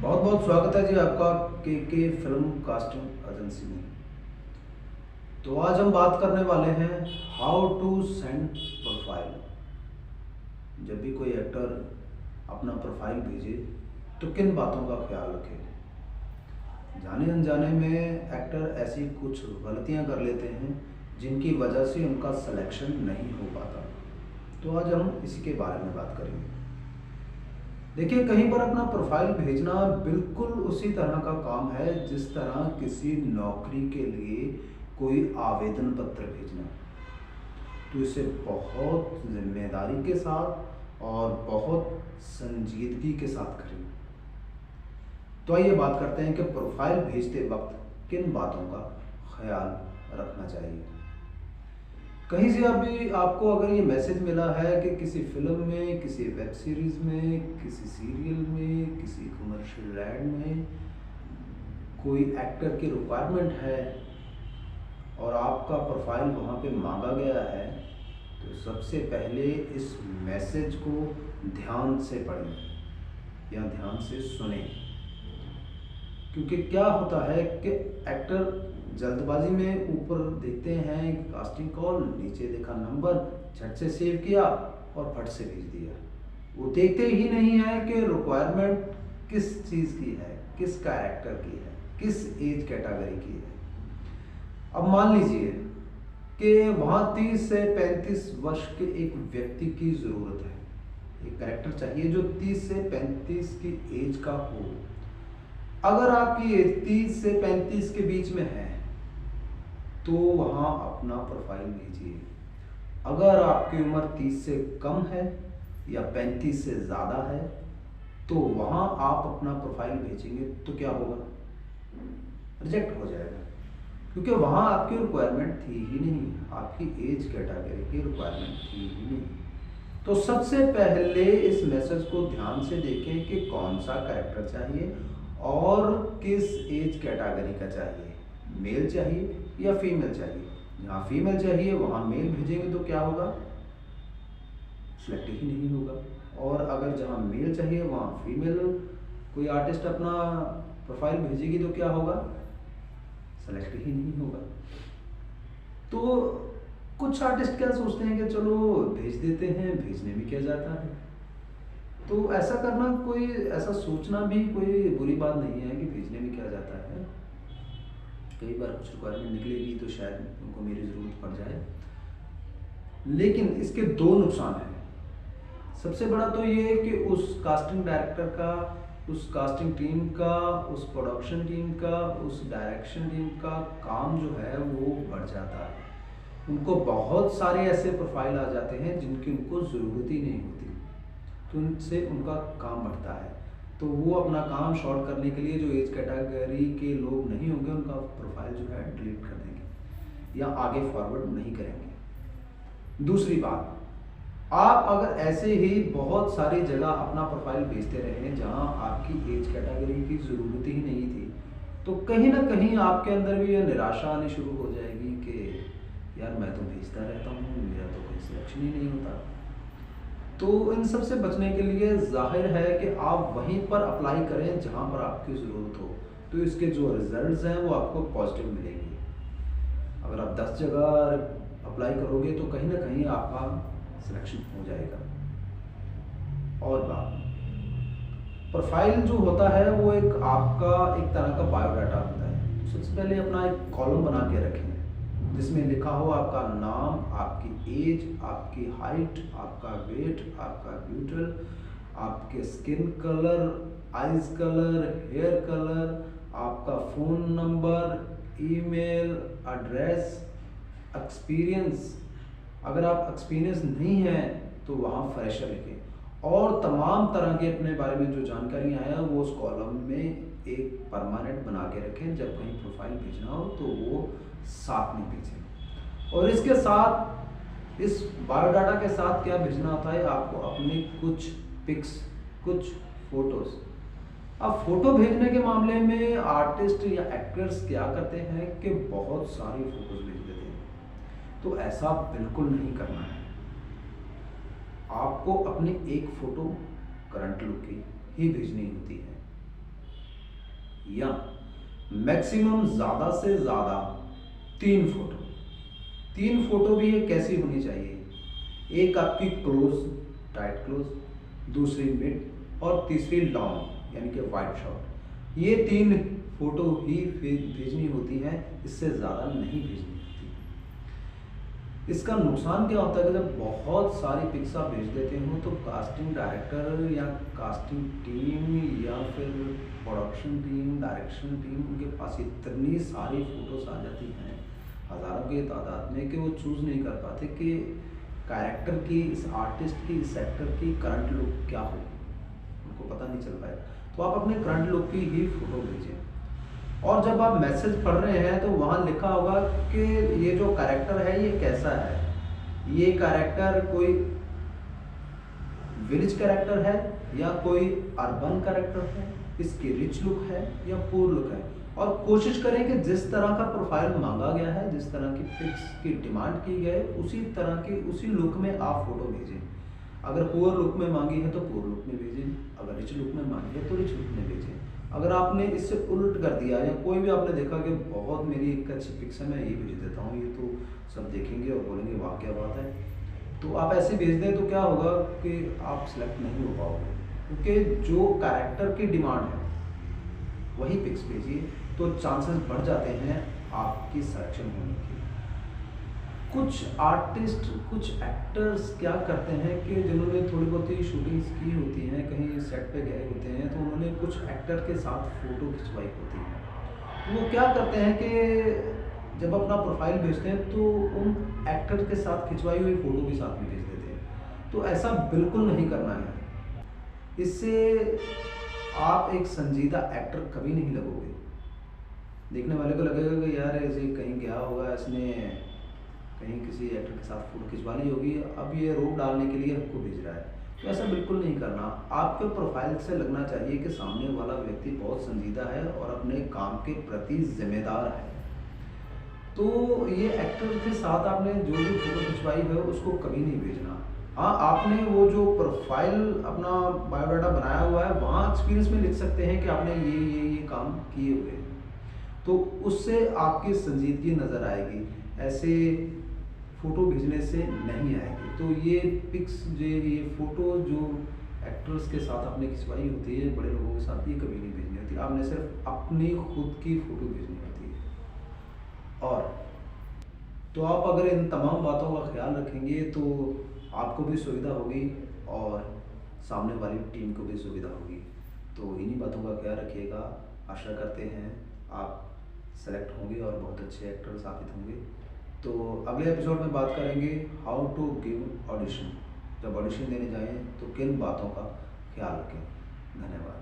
बहुत बहुत स्वागत है जी आपका के फिल्म कास्टिंग एजेंसी में। तो आज हम बात करने वाले हैं हाउ टू सेंड प्रोफाइल। जब भी कोई एक्टर अपना प्रोफाइल भेजे तो किन बातों का ख्याल रखे। जाने अनजाने में एक्टर ऐसी कुछ गलतियां कर लेते हैं जिनकी वजह से उनका सिलेक्शन नहीं हो पाता। तो आज हम इसी के बारे में बात करेंगे। देखिए, कहीं पर अपना प्रोफाइल भेजना बिल्कुल उसी तरह का काम है जिस तरह किसी नौकरी के लिए कोई आवेदन पत्र भेजना। तो इसे बहुत जिम्मेदारी के साथ और बहुत संजीदगी के साथ करें। तो आइए बात करते हैं कि प्रोफाइल भेजते वक्त किन बातों का ख्याल रखना चाहिए। कहीं से अभी आपको अगर ये मैसेज मिला है कि किसी फिल्म में, किसी वेब सीरीज़ में, किसी सीरियल में, किसी कमर्शियल ऐड में कोई एक्टर की रिक्वायरमेंट है और आपका प्रोफाइल वहाँ पे मांगा गया है, तो सबसे पहले इस मैसेज को ध्यान से पढ़ें या ध्यान से सुनें। क्योंकि क्या होता है कि एक्टर जल्दबाजी में ऊपर देखते हैं कास्टिंग कॉल, नीचे देखा नंबर, झट से सेव किया और फट से भेज दिया। वो देखते ही नहीं है कि रिक्वायरमेंट किस चीज़ की है, किस कैरेक्टर की है, किस एज कैटेगरी की है। अब मान लीजिए कि वहाँ 30 से 35 वर्ष के एक व्यक्ति की ज़रूरत है। एक कैरेक्टर चाहिए जो 30 से 35 की एज का हो। अगर आपकी एज 30 से 35 के बीच में है तो वहाँ अपना प्रोफाइल भेजिए। अगर आपकी उम्र 30 से कम है या 35 से ज़्यादा है तो वहाँ आप अपना प्रोफाइल भेजेंगे तो क्या होगा? रिजेक्ट हो जाएगा, क्योंकि वहाँ आपकी रिक्वायरमेंट थी ही नहीं, आपकी एज कैटेगरी की रिक्वायरमेंट थी ही नहीं। तो सबसे पहले इस मैसेज को ध्यान से देखें कि कौन सा कैरेक्टर चाहिए और किस एज कैटेगरी का चाहिए। मेल चाहिए या फीमेल चाहिए? जहाँ फीमेल चाहिए वहाँ मेल भेजेंगे तो क्या होगा? सिलेक्ट ही नहीं होगा। और अगर जहाँ मेल चाहिए वहाँ फीमेल कोई आर्टिस्ट अपना प्रोफाइल भेजेगी तो क्या होगा? सेलेक्ट ही नहीं होगा। तो कुछ आर्टिस्ट क्या सोचते हैं कि चलो भेज देते हैं, भेजने में क्या जाता है। तो ऐसा करना, कोई ऐसा सोचना भी कोई बुरी बात नहीं है कि भेजने में क्या जाता है। कई बार कुछ रिक्वायरमेंट निकलेगी तो शायद उनको मेरी ज़रूरत पड़ जाए, लेकिन इसके दो नुकसान हैं। सबसे बड़ा तो ये है कि उस कास्टिंग डायरेक्टर का, उस कास्टिंग टीम का, उस प्रोडक्शन टीम का, उस डायरेक्शन टीम का काम जो है वो बढ़ जाता है। उनको बहुत सारे ऐसे प्रोफाइल आ जाते हैं जिनकी उनको ज़रूरत ही नहीं होती, तो उनसे उनका काम बढ़ता है। तो वो अपना काम शॉर्ट करने के लिए जो एज कैटेगरी के लोग नहीं होंगे उनका प्रोफाइल जो है डिलीट कर देंगे या आगे फॉरवर्ड नहीं करेंगे। दूसरी बात, आप अगर ऐसे ही बहुत सारी जगह अपना प्रोफाइल भेजते रहे जहां आपकी एज कैटेगरी की ज़रूरत ही नहीं थी, तो कहीं ना कहीं आपके अंदर भी यह निराशा आनी शुरू हो जाएगी कि यार मैं तो भेजता रहता हूँ, मेरा तो कोई सिलेक्शन ही नहीं होता। तो इन सब से बचने के लिए जाहिर है कि आप वहीं पर अप्लाई करें जहां पर आपकी ज़रूरत हो, तो इसके जो रिजल्ट्स हैं वो आपको पॉजिटिव मिलेंगे। अगर आप 10 जगह अप्लाई करोगे तो कहीं ना कहीं आपका सिलेक्शन हो जाएगा। और बात, प्रोफाइल जो होता है वो एक आपका एक तरह का बायोडाटा होता है। तो सबसे पहले अपना एक कॉलम बना के रखें जिसमें लिखा हो आपका नाम, आपकी एज, आपकी हाइट, आपका वेट, आपका ब्यूटल, आपके skin colour, eyes colour, hair colour, आपका phone number, email, address, experience. अगर आप एक्सपीरियंस नहीं हैं तो वहाँ फ्रेशर लिखें, और तमाम तरह के अपने बारे में जो जानकारियाँ हैं वो उस कॉलम में एक परमानेंट बना के रखें। जब कहीं प्रोफाइल भेजना हो तो वो साथ में भेजें। और इसके साथ, इस बायोडाटा के साथ क्या भेजना होता है, आपको अपने कुछ पिक्स, कुछ फोटोज़। अब फोटो भेजने के मामले में आर्टिस्ट या एक्टर्स क्या करते हैं कि बहुत सारी फोटोज़ भेज देते हैं। तो ऐसा बिल्कुल नहीं करना है। आपको अपनी एक फ़ोटो करंट लुक की ही भेजनी होती है। या मैक्सिमम ज़्यादा से ज़्यादा 3 फोटो। 3 फोटो भी ये कैसी होनी चाहिए, एक आपकी क्लोज, टाइट क्लोज, दूसरी मिड और तीसरी लॉन्ग यानी कि वाइड शॉट। ये 3 फोटो ही भेजनी होती हैं, इससे ज़्यादा नहीं भेजनी होती। इसका नुकसान क्या होता है कि जब बहुत सारी पिक्स आप भेज देते हो तो कास्टिंग डायरेक्टर या कास्टिंग टीम या फिर प्रोडक्शन टीम, डायरेक्शन टीम, उनके पास इतनी सारी फोटोज आ जाती हैं हज़ारों की तादाद में कि वो चूज़ नहीं कर पाते कि कैरेक्टर की, इस आर्टिस्ट की, इस एक्टर की करंट लुक क्या हो, उनको पता नहीं चल पाएगा। तो आप अपने करंट लुक की ही फ़ोटो भेजें। और जब आप मैसेज पढ़ रहे हैं तो वहाँ लिखा होगा कि ये जो कैरेक्टर है ये कैसा है, ये कैरेक्टर कोई विलेज कैरेक्टर है या कोई अर्बन कैरेक्टर है, इसकी रिच लुक है या पुअर लुक है। और कोशिश करें कि जिस तरह का प्रोफाइल मांगा गया है, जिस तरह की पिक्स की डिमांड की गई, उसी तरह की उसी लुक में आप फोटो भेजें। अगर पुअर लुक में मांगी है तो पुअर लुक में भेजें, अगर रिच लुक में मांगी है तो रिच लुक में भेजें। अगर आपने इससे उल्ट कर दिया या कोई भी आपने देखा कि बहुत मेरी एक अच्छी पिक्स है, मैं ये भेज देता हूँ, ये तो सब देखेंगे और बोलेंगे वाह क्या बात है, तो आप ऐसे भेज दें तो क्या होगा कि आप सिलेक्ट नहीं हो पाओगे। क्योंकि जो कैरेक्टर की डिमांड है वही पिक्स भेजिए, तो चांसेस बढ़ जाते हैं आपकी सिलेक्शन होने के। कुछ आर्टिस्ट, कुछ एक्टर्स क्या करते हैं कि जिन्होंने थोड़ी बहुत ही शूटिंग्स की होती हैं, कहीं सेट पे गए होते हैं, तो उन्होंने कुछ एक्टर के साथ फ़ोटो खिंचवाई होती है। वो क्या करते हैं कि जब अपना प्रोफाइल भेजते हैं तो उन एक्टर के साथ खिंचवाई हुई फ़ोटो भी साथ में भेज देते हैं। तो ऐसा बिल्कुल नहीं करना है, इससे आप एक संजीदा एक्टर कभी नहीं लगोगे। देखने वाले को लगेगा कि यार ऐसे कहीं गया होगा, इसने कहीं किसी एक्टर के साथ फोटो खिंचवा ली होगी, अब ये रोप डालने के लिए हमको भेज रहा है। तो ऐसा बिल्कुल नहीं करना। आपके प्रोफाइल से लगना चाहिए कि सामने वाला व्यक्ति बहुत संजीदा है और अपने काम के प्रति जिम्मेदार है। तो ये एक्टर के साथ आपने जो भी फोटो खिंचवाई है उसको कभी नहीं भेजना। हाँ, आपने वो जो प्रोफाइल अपना बायोडाटा बनाया हुआ है वहाँ एक्सपीरियंस में लिख सकते हैं कि आपने ये काम किए हुए हैं, तो उससे आपकी संजीदगी नज़र आएगी, ऐसे फ़ोटो भेजने से नहीं आएगी। तो ये पिक्स, ये फ़ोटो जो एक्टर्स के साथ आपने खिंचवाई होती है, बड़े लोगों के साथ, ये कभी नहीं भेजनी होती। आपने सिर्फ अपनी खुद की फ़ोटो भेजनी होती है। और तो आप अगर इन तमाम बातों का ख्याल रखेंगे तो आपको भी सुविधा होगी और सामने वाली टीम को भी सुविधा होगी। तो इन्हीं बातों का ख्याल रखिएगा। आशा करते हैं आप सेलेक्ट होंगे और बहुत अच्छे एक्टर साबित होंगे। तो अगले एपिसोड में बात करेंगे हाउ टू गिव ऑडिशन। जब ऑडिशन देने जाएं तो किन बातों का ख्याल रखें। धन्यवाद।